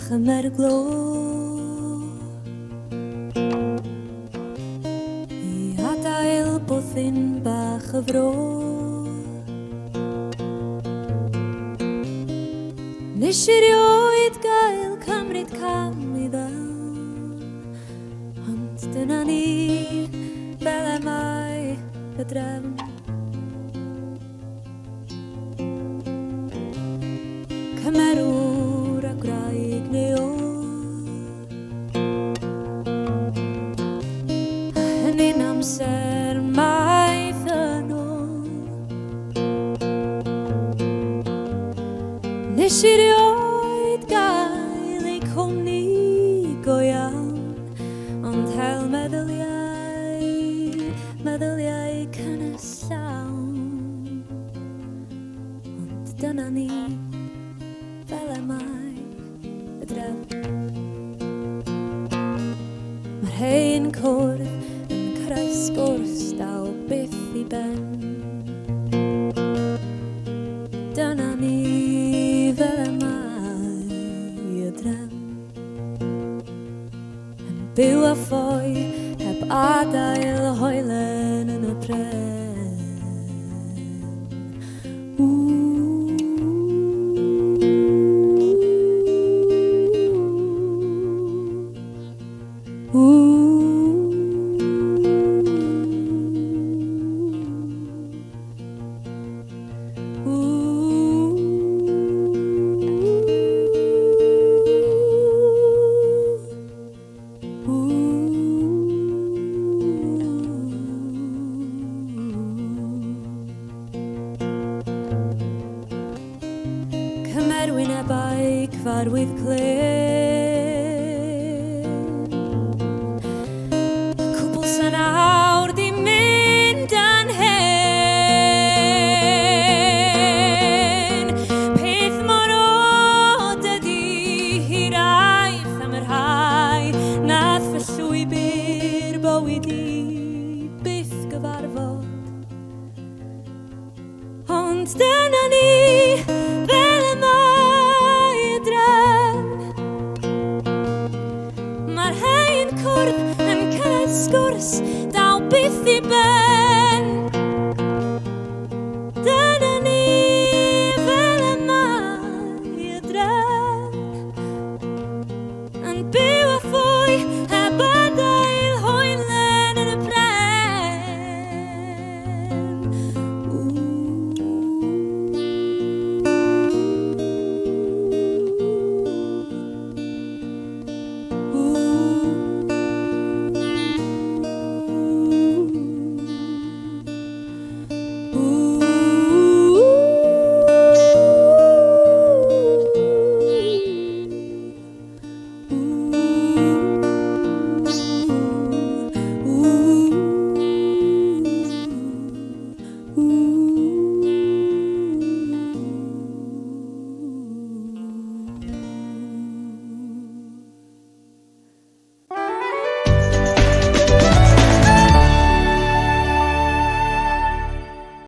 chymer glo I adael bwthyn bach y fro Nes I rioed gael cymryd cam I fel Ond dyna ni fel y mae y drefn Cymerwr a graig neu A hynny'n amser maith yn ôl Nes I rioed gael ei cwmni go iawn Ond hel meddyliau cynnes llawn Ond dyna ni fel y mae y drefn Mae'r hein cwrdd yn creu sgwrs daw byth I ben Dyna ni fel y mae y drefn Yn byw a ffoi heb adael hoelen yn y drefn Cymerwynebau cyfarwydd clef